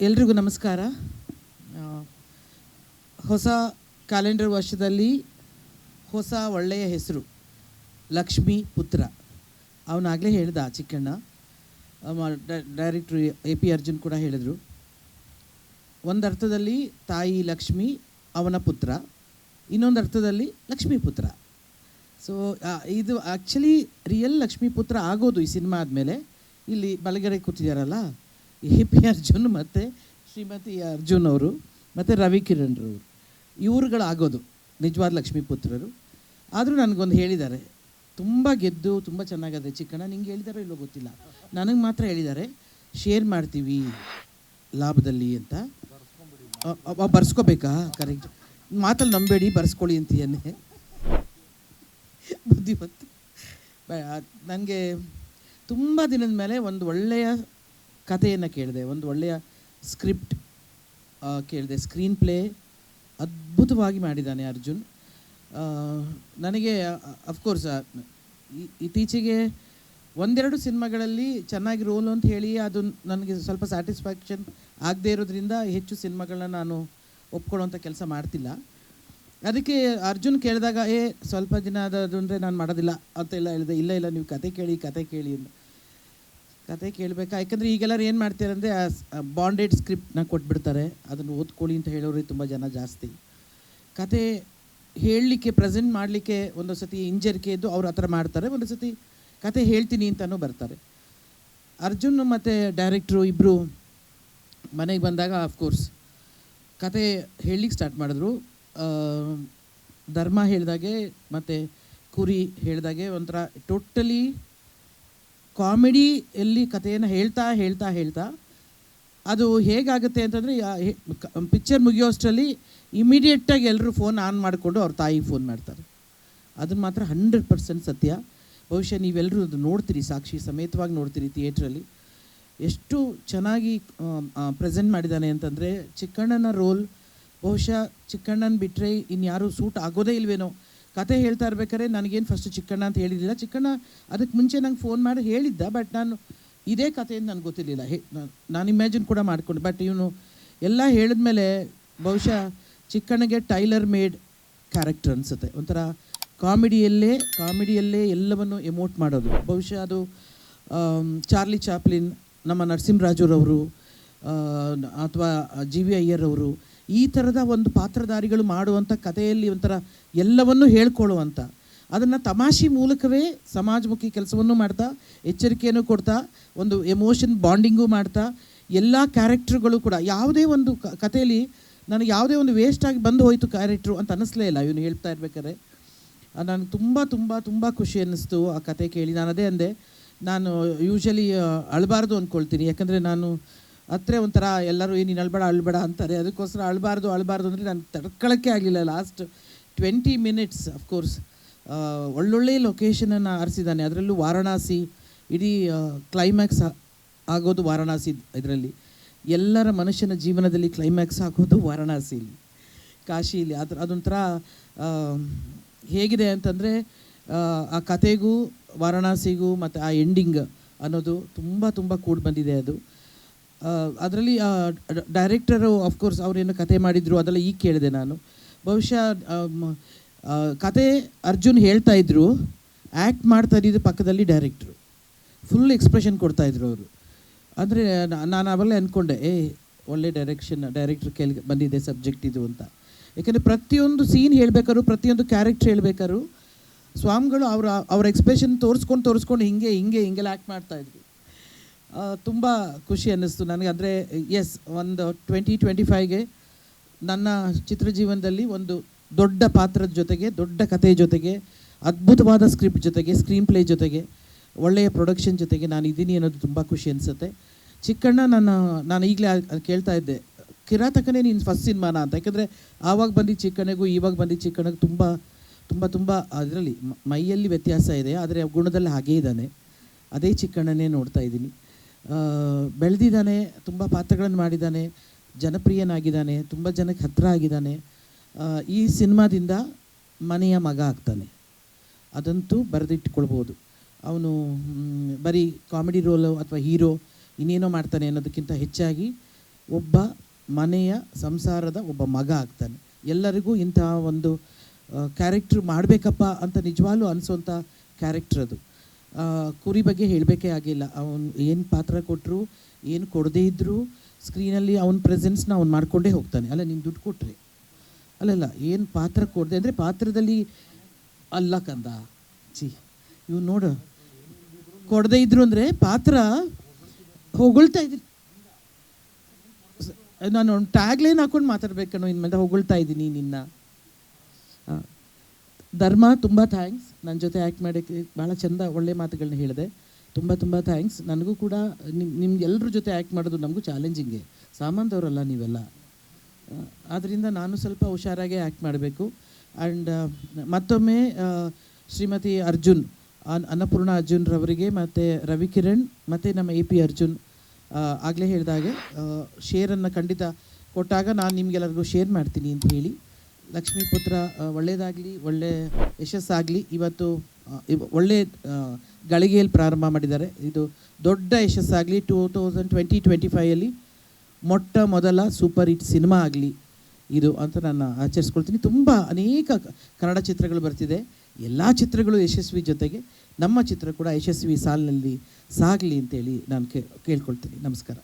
ಎಲ್ರಿಗೂ ನಮಸ್ಕಾರ. ಹೊಸ ಕ್ಯಾಲೆಂಡರ್ ವರ್ಷದಲ್ಲಿ ಹೊಸ ಒಳ್ಳೆಯ ಹೆಸರು ಲಕ್ಷ್ಮೀ ಪುತ್ರ. ಅವನಾಗಲೇ ಹೇಳ್ದ ಚಿಕ್ಕಣ್ಣ, ಡೈರೆಕ್ಟ್ರು AP ಅರ್ಜುನ್ ಕೂಡ ಹೇಳಿದರು. ಒಂದು ಅರ್ಥದಲ್ಲಿ ತಾಯಿ ಲಕ್ಷ್ಮಿ ಅವನ ಪುತ್ರ, ಇನ್ನೊಂದು ಅರ್ಥದಲ್ಲಿ ಲಕ್ಷ್ಮೀ ಪುತ್ರ. ಸೊ ಇದು ಆ್ಯಕ್ಚುಲಿ ರಿಯಲ್ ಲಕ್ಷ್ಮೀ ಪುತ್ರ ಆಗೋದು ಈ ಸಿನಿಮಾ ಆದಮೇಲೆ. ಇಲ್ಲಿ ಬಲಗಡೆ ಕೂತಿದ್ದಾರಲ್ಲ AP ಅರ್ಜುನ್ ಮತ್ತು ಶ್ರೀಮತಿ ಅರ್ಜುನ್ ಅವರು ಮತ್ತು ರವಿ ಕಿರಣ್ರವರು, ಇವ್ರುಗಳಾಗೋದು ನಿಜವಾದ ಲಕ್ಷ್ಮೀ ಪುತ್ರರು. ಆದರೂ ನನಗೊಂದು ಹೇಳಿದ್ದಾರೆ, ತುಂಬ ಗೆದ್ದು ತುಂಬ ಚೆನ್ನಾಗದೆ ಚಿಕ್ಕಣ್ಣ. ನಿಂಗೆ ಹೇಳಿದಾರೋ ಇಲ್ಲೋ ಗೊತ್ತಿಲ್ಲ, ನನಗೆ ಮಾತ್ರ ಹೇಳಿದ್ದಾರೆ ಶೇರ್ ಮಾಡ್ತೀವಿ ಲಾಭದಲ್ಲಿ ಅಂತ. ಬರ್ಸ್ಕೋಬೇಕಾ? ಕರೆಕ್ಟ್, ಮಾತಲ್ಲಿ ನಂಬೇಡಿ, ಬರ್ಸ್ಕೊಳ್ಳಿ ಅಂತೀಯನ್ನೇ ಬುದ್ಧಿಮತ್ತು. ನನಗೆ ತುಂಬ ದಿನದ ಮೇಲೆ ಒಂದು ಒಳ್ಳೆಯ ಕಥೆಯನ್ನು ಕೇಳಿದೆ, ಒಂದು ಒಳ್ಳೆಯ ಸ್ಕ್ರಿಪ್ಟ್ ಕೇಳಿದೆ. ಸ್ಕ್ರೀನ್ ಪ್ಲೇ ಅದ್ಭುತವಾಗಿ ಮಾಡಿದ್ದಾನೆ ಅರ್ಜುನ್. ನನಗೆ ಅಫ್ಕೋರ್ಸ್ ಇತ್ತೀಚೆಗೆ ಒಂದೆರಡು ಸಿನಿಮಾಗಳಲ್ಲಿ ಚೆನ್ನಾಗಿ ರೋಲು ಅಂತ ಹೇಳಿ ಅದು ನನಗೆ ಸ್ವಲ್ಪ ಸ್ಯಾಟಿಸ್ಫ್ಯಾಕ್ಷನ್ ಆಗದೇ ಇರೋದ್ರಿಂದ ಹೆಚ್ಚು ಸಿನಿಮಾಗಳನ್ನ ನಾನು ಒಪ್ಕೊಳ್ಳೋಂಥ ಕೆಲಸ ಮಾಡ್ತಿಲ್ಲ. ಅದಕ್ಕೆ ಅರ್ಜುನ್ ಕೇಳಿದಾಗ ಸ್ವಲ್ಪ ದಿನ ಅದು ಅಂದರೆ ನಾನು ಮಾಡೋದಿಲ್ಲ ಅಂತೆಲ್ಲ ಹೇಳಿದೆ. ಇಲ್ಲ ನೀವು ಕತೆ ಕೇಳಿ ಅಂತ. ಕತೆ ಕೇಳಬೇಕಾ? ಯಾಕಂದರೆ ಈಗೆಲ್ಲರೂ ಏನು ಮಾಡ್ತಾರೆ ಅಂದರೆ ಬಾಂಡೆಡ್ ಸ್ಕ್ರಿಪ್ಟ್ನ ಕೊಟ್ಬಿಡ್ತಾರೆ, ಅದನ್ನು ಓದ್ಕೊಳ್ಳಿ ಅಂತ ಹೇಳೋರು ತುಂಬ ಜನ ಜಾಸ್ತಿ. ಕತೆ ಹೇಳಲಿಕ್ಕೆ, ಪ್ರೆಸೆಂಟ್ ಮಾಡಲಿಕ್ಕೆ ಒಂದೊಂದು ಸತಿ ಹಿಂಜರಿಕೆ ಇದ್ದು ಅವ್ರು ಆ ಥರ ಮಾಡ್ತಾರೆ, ಒಂದು ಸತಿ ಕತೆ ಹೇಳ್ತೀನಿ ಅಂತಲೂ ಬರ್ತಾರೆ. ಅರ್ಜುನ್ ಮತ್ತು ಡೈರೆಕ್ಟ್ರು ಇಬ್ಬರು ಮನೆಗೆ ಬಂದಾಗ ಅಫ್ಕೋರ್ಸ್ ಕತೆ ಹೇಳಲಿಕ್ಕೆ ಸ್ಟಾರ್ಟ್ ಮಾಡಿದ್ರು. ಧರ್ಮ ಹೇಳಿದಾಗೆ ಮತ್ತು ಕುರಿ ಹೇಳಿದಾಗೆ ಒಂಥರ ಟೋಟಲಿ ಕಾಮಿಡಿಯಲ್ಲಿ ಕಥೆಯನ್ನು ಹೇಳ್ತಾ ಅದು ಹೇಗಾಗುತ್ತೆ ಅಂತಂದರೆ ಪಿಕ್ಚರ್ ಮುಗಿಯೋಷ್ಟರಲ್ಲಿ ಇಮಿಡಿಯೇಟಾಗಿ ಎಲ್ಲರೂ ಫೋನ್ ಆನ್ ಮಾಡಿಕೊಂಡು ಅವ್ರ ತಾಯಿಗೆ ಫೋನ್ ಮಾಡ್ತಾರೆ. ಅದನ್ನು ಮಾತ್ರ 100% ಸತ್ಯ. ಬಹುಶಃ ನೀವೆಲ್ಲರೂ ಅದು ನೋಡ್ತೀರಿ, ಸಾಕ್ಷಿ ಸಮೇತವಾಗಿ ನೋಡ್ತೀರಿ ಥಿಯೇಟ್ರಲ್ಲಿ. ಎಷ್ಟು ಚೆನ್ನಾಗಿ ಪ್ರೆಸೆಂಟ್ ಮಾಡಿದ್ದಾನೆ ಅಂತಂದರೆ, ಚಿಕ್ಕಣ್ಣನ ರೋಲ್ ಬಹುಶಃ ಚಿಕ್ಕಣ್ಣನ ಬಿಟ್ಟರೆ ಇನ್ಯಾರೂ ಸೂಟ್ ಆಗೋದೇ ಇಲ್ವೇನೋ. ಕತೆ ಹೇಳ್ತಾ ಇರ್ಬೇಕಾದ್ರೆ ನನಗೇನು ಫಸ್ಟು ಚಿಕ್ಕಣ್ಣ ಅಂತ ಹೇಳಿರಲಿಲ್ಲ. ಚಿಕ್ಕಣ್ಣ ಅದಕ್ಕೆ ಮುಂಚೆ ನಂಗೆ ಫೋನ್ ಮಾಡಿ ಹೇಳಿದ್ದ, ಬಟ್ ನಾನು ಇದೇ ಕಥೆಯಿಂದ ನನಗೆ ಗೊತ್ತಿರಲಿಲ್ಲ. ನಾನು ಇಮ್ಯಾಜಿನ್ ಕೂಡ ಮಾಡ್ಕೊಂಡು, ಬಟ್ ಇವನು ಎಲ್ಲ ಹೇಳಿದ್ಮೇಲೆ ಬಹುಶಃ ಚಿಕ್ಕಣ್ಣಗೆ ಟೈಲರ್ ಮೇಡ್ ಕ್ಯಾರೆಕ್ಟರ್ ಅನಿಸುತ್ತೆ. ಒಂಥರ ಕಾಮಿಡಿಯಲ್ಲೇ ಎಲ್ಲವನ್ನು ಎಮೋಟ್ ಮಾಡೋದು. ಬಹುಶಃ ಅದು ಚಾರ್ಲಿ ಚಾಪ್ಲಿನ್, ನಮ್ಮ ನರಸಿಂಹರಾಜುರವರು ಅಥವಾ GV ಅಯ್ಯರವರು ಈ ಥರದ ಒಂದು ಪಾತ್ರಧಾರಿಗಳು ಮಾಡುವಂಥ ಕಥೆಯಲ್ಲಿ ಒಂಥರ ಎಲ್ಲವನ್ನೂ ಹೇಳ್ಕೊಳ್ಳುವಂಥ, ಅದನ್ನು ತಮಾಷೆ ಮೂಲಕವೇ ಸಮಾಜಮುಖಿ ಕೆಲಸವನ್ನು ಮಾಡ್ತಾ, ಎಚ್ಚರಿಕೆಯನ್ನು ಕೊಡ್ತಾ, ಒಂದು ಎಮೋಷನ್ ಬಾಂಡಿಂಗು ಮಾಡ್ತಾ, ಎಲ್ಲ ಕ್ಯಾರೆಕ್ಟರ್ಗಳು ಕೂಡ ಯಾವುದೇ ಒಂದು ಕಥೆಯಲ್ಲಿ ನನಗೆ ಯಾವುದೇ ಒಂದು ವೇಸ್ಟಾಗಿ ಬಂದು ಹೋಯಿತು ಕ್ಯಾರೆಕ್ಟ್ರು ಅಂತ ಅನ್ನಿಸ್ಲೇ ಇಲ್ಲ ಇವನು ಹೇಳ್ತಾ ಇರ್ಬೇಕಾದ್ರೆ. ನನಗೆ ತುಂಬ ಖುಷಿ ಅನ್ನಿಸ್ತು ಆ ಕತೆ ಕೇಳಿ. ನಾನು ಅದೇ ಅಂದೆ, ನಾನು ಯೂಶಲಿ ಅಳಬಾರ್ದು ಅಂದ್ಕೊಳ್ತೀನಿ, ಯಾಕಂದರೆ ನಾನು ಹತ್ರ ಒಂಥರ ಎಲ್ಲರೂ ನೀನು ಅಳಬೇಡ ಅಂತಾರೆ. ಅದಕ್ಕೋಸ್ಕರ ಅಳಬಾರ್ದು ಅಂದರೆ ನಾನು ತಡ್ಕೊಳ್ಳೋಕ್ಕೆ ಆಗಲಿಲ್ಲ. ಲಾಸ್ಟ್ 20 minutes ಅಫ್ಕೋರ್ಸ್ ಒಳ್ಳೊಳ್ಳೆ ಲೊಕೇಶನನ್ನು ಆರಿಸಿದ್ದಾನೆ. ಅದರಲ್ಲೂ ವಾರಣಾಸಿ, ಇಡೀ ಕ್ಲೈಮ್ಯಾಕ್ಸ್ ಆಗೋದು ವಾರಣಾಸಿ. ಇದರಲ್ಲಿ ಎಲ್ಲರ ಮನುಷ್ಯನ ಜೀವನದಲ್ಲಿ ಕ್ಲೈಮ್ಯಾಕ್ಸ್ ಆಗೋದು ವಾರಣಾಸಿಲಿ, ಕಾಶಿಲಿ. ಅದೊಂಥರ ಹೇಗಿದೆ ಅಂತಂದರೆ ಆ ಕತೆಗೂ ವಾರಣಾಸಿಗೂ ಮತ್ತು ಆ ಎಂಡಿಂಗ್ ಅನ್ನೋದು ತುಂಬ ಕೂಡಿ ಬಂದಿದೆ. ಅದು ಅದರಲ್ಲಿ ಡೈರೆಕ್ಟರು ಆಫ್ಕೋರ್ಸ್ ಅವರೇನು ಕತೆ ಮಾಡಿದರು ಅದೆಲ್ಲ ಈಗ ಕೇಳಿದೆ ನಾನು. ಬಹುಶಃ ಕತೆ ಅರ್ಜುನ್ ಹೇಳ್ತಾಯಿದ್ರು, ಆ್ಯಕ್ಟ್ ಮಾಡ್ತಾ ಇದ್ದಿದ್ದು ಪಕ್ಕದಲ್ಲಿ ಡೈರೆಕ್ಟ್ರು ಫುಲ್ ಎಕ್ಸ್ಪ್ರೆಷನ್ ಕೊಡ್ತಾಯಿದ್ರು ಅವರು. ಅಂದರೆ ನಾನು ಅವಾಗಲೇ ಅಂದ್ಕೊಂಡೆ, ಒಳ್ಳೆ ಡೈರೆಕ್ಟ್ರ್ ಕೇಳಿ ಬಂದಿದೆ ಸಬ್ಜೆಕ್ಟ್ ಇದು ಅಂತ. ಯಾಕೆಂದರೆ ಪ್ರತಿಯೊಂದು ಸೀನ್ ಹೇಳ್ಬೇಕಾದ್ರು, ಪ್ರತಿಯೊಂದು ಕ್ಯಾರೆಕ್ಟ್ರ್ ಹೇಳ್ಬೇಕಾದ್ರು ಸ್ವಾಮಿಗಳು ಅವ್ರ ಎಕ್ಸ್ಪ್ರೆಷನ್ ತೋರಿಸ್ಕೊಂಡು ಹಿಂಗೆಲ್ಲ ಆ್ಯಕ್ಟ್ ಮಾಡ್ತಾಯಿದ್ರು. ತುಂಬ ಖುಷಿ ಅನ್ನಿಸ್ತು ನನಗೆ. ಅಂದರೆ ಒಂದು 2025ಗೆ ನನ್ನ ಚಿತ್ರಜೀವನದಲ್ಲಿ ಒಂದು ದೊಡ್ಡ ಪಾತ್ರದ ಜೊತೆಗೆ, ದೊಡ್ಡ ಕಥೆ ಜೊತೆಗೆ, ಅದ್ಭುತವಾದ ಸ್ಕ್ರಿಪ್ಟ್ ಜೊತೆಗೆ, ಸ್ಕ್ರೀನ್ ಪ್ಲೇ ಜೊತೆಗೆ, ಒಳ್ಳೆಯ ಪ್ರೊಡಕ್ಷನ್ ಜೊತೆಗೆ ನಾನು ಇದ್ದೀನಿ ಅನ್ನೋದು ತುಂಬ ಖುಷಿ ಅನಿಸುತ್ತೆ. ಚಿಕ್ಕಣ್ಣ ನಾನು ಈಗಲೇ ಕೇಳ್ತಾ ಇದ್ದೆ, ಕಿರಾತಕನೇ ನೀನು ಫಸ್ಟ್ ಸಿನಿಮಾನ ಅಂತ. ಯಾಕಂದರೆ ಆವಾಗ ಬಂದಿದ್ದ ಚಿಕ್ಕಣ್ಣಗೂ ಇವಾಗ ಬಂದಿದ್ದ ಚಿಕ್ಕಣ್ಣಗೂ ತುಂಬ ಅದರಲ್ಲಿ ಮೈಯಲ್ಲಿ ವ್ಯತ್ಯಾಸ ಇದೆ, ಆದರೆ ಗುಣದಲ್ಲಿ ಹಾಗೇ ಇದ್ದಾನೆ. ಅದೇ ಚಿಕ್ಕಣ್ಣನೇ ನೋಡ್ತಾ ಇದ್ದೀನಿ. ಬೆಳೆದಿದ್ದಾನೆ, ತುಂಬ ಪಾತ್ರಗಳನ್ನು ಮಾಡಿದ್ದಾನೆ, ಜನಪ್ರಿಯನಾಗಿದ್ದಾನೆ, ತುಂಬ ಜನಕ್ಕೆ ಹತ್ತಿರ ಆಗಿದ್ದಾನೆ. ಈ ಸಿನಿಮಾದಿಂದ ಮನೆಯ ಮಗ ಆಗ್ತಾನೆ, ಅದಂತೂ ಬರೆದಿಟ್ಕೊಳ್ಬೋದು. ಅವನು ಬರೀ ಕಾಮಿಡಿ ರೋಲು ಅಥವಾ ಹೀರೋ ಇನ್ನೇನೋ ಮಾಡ್ತಾನೆ ಅನ್ನೋದಕ್ಕಿಂತ ಹೆಚ್ಚಾಗಿ ಒಬ್ಬ ಮನೆಯ ಸಂಸಾರದ ಒಬ್ಬ ಮಗ ಆಗ್ತಾನೆ. ಎಲ್ಲರಿಗೂ ಇಂತಹ ಒಂದು ಕ್ಯಾರೆಕ್ಟ್ರ್ ಮಾಡಬೇಕಪ್ಪ ಅಂತ ನಿಜವಾಗ್ಲೂ ಅನಿಸೋಂಥ ಕ್ಯಾರೆಕ್ಟ್ರ್ ಅದು. ಕುರಿ ಬಗ್ಗೆ ಹೇಳಬೇಕೇ ಆಗಿಲ್ಲ. ಅವನು ಏನು ಪಾತ್ರ ಕೊಟ್ಟರು, ಏನು ಕೊಡದೇ ಇದ್ದರೂ ಸ್ಕ್ರೀನಲ್ಲಿ ಅವನ ಪ್ರೆಸೆನ್ಸ್ನ ಅವ್ನು ಮಾಡಿಕೊಂಡೇ ಹೋಗ್ತಾನೆ. ಅಲ್ಲ, ನೀನು ದುಡ್ಡು ಕೊಟ್ಟರೆ ಅಲ್ಲಲ್ಲ, ಏನು ಪಾತ್ರ ಕೊಡದೆ ಅಂದರೆ ಪಾತ್ರದಲ್ಲಿ ಅಲ್ಲ ಕಂದ ಇವ್ ನೋಡು, ಕೊಡದೇ ಇದ್ರು ಅಂದರೆ ಪಾತ್ರ ಹೊಗಳ್ತಾ ಇದ್ದೀನಿ. ನಾನು ಒಂದು ಟ್ಯಾಗ್ಲೈನ್ ಹಾಕೊಂಡು ಮಾತಾಡ್ಬೇಕನ್ನೋ ಇನ್ಮೇಲೆ ಹೊಗಳ್ತಾ ಇದ್ದೀನಿ ನಿನ್ನ. ಧರ್ಮ, ತುಂಬ ಥ್ಯಾಂಕ್ಸ್. ನನ್ನ ಜೊತೆ ಆ್ಯಕ್ಟ್ ಮಾಡೋಕ್ಕೆ ಭಾಳ ಚೆಂದ ಒಳ್ಳೆ ಮಾತುಗಳನ್ನ ಹೇಳಿದೆ. ತುಂಬ ತುಂಬ ಥ್ಯಾಂಕ್ಸ್. ನನಗೂ ಕೂಡ ನಿಮ್ಗೆಲ್ಲರ ಜೊತೆ ಆ್ಯಕ್ಟ್ ಮಾಡೋದು ನಮಗೂ ಚಾಲೆಂಜಿಂಗೆ. ಸಾಮಾನ್ಯದವರಲ್ಲ ನೀವೆಲ್ಲ, ಆದ್ದರಿಂದ ನಾನು ಸ್ವಲ್ಪ ಹುಷಾರಾಗೆ ಆ್ಯಕ್ಟ್ ಮಾಡಬೇಕು. ಆ್ಯಂಡ್ ಮತ್ತೊಮ್ಮೆ ಶ್ರೀಮತಿ ಅರ್ಜುನ್, ಅನ್ನಪೂರ್ಣ ಅರ್ಜುನ್ ರವರಿಗೆ ಮತ್ತು ರವಿಕಿರಣ್ ಮತ್ತು ನಮ್ಮ AP ಅರ್ಜುನ್ ಆಗಲೇ ಹೇಳಿದಾಗೆ ಶೇರನ್ನು ಖಂಡಿತ ಕೊಟ್ಟಾಗ ನಾನು ನಿಮಗೆಲ್ಲರಿಗೂ ಶೇರ್ ಮಾಡ್ತೀನಿ ಅಂತ ಹೇಳಿ, ಲಕ್ಷ್ಮೀಪುತ್ರ ಒಳ್ಳೆಯದಾಗಲಿ, ಒಳ್ಳೆ ಯಶಸ್ಸಾಗಲಿ. ಇವತ್ತು ಒಳ್ಳೆ ಗಳಿಗೆಯಲ್ಲಿ ಪ್ರಾರಂಭ ಮಾಡಿದ್ದಾರೆ. ಇದು ದೊಡ್ಡ ಯಶಸ್ಸಾಗಲಿ. 2020-25 ಮೊಟ್ಟ ಮೊದಲ ಸೂಪರ್ ಹಿಟ್ ಸಿನಿಮಾ ಆಗಲಿ ಇದು ಅಂತ ನಾನು ಆಚರಿಸ್ಕೊಳ್ತೀನಿ. ತುಂಬ ಅನೇಕ ಕನ್ನಡ ಚಿತ್ರಗಳು ಬರ್ತಿದೆ. ಎಲ್ಲ ಚಿತ್ರಗಳು ಯಶಸ್ವಿ ಜೊತೆಗೆ ನಮ್ಮ ಚಿತ್ರ ಕೂಡ ಯಶಸ್ವಿ ಸಾಲಿನಲ್ಲಿ ಸಾಗಲಿ ಅಂತೇಳಿ ನಾನು ಕೇಳ್ಕೊಳ್ತೀನಿ. ನಮಸ್ಕಾರ.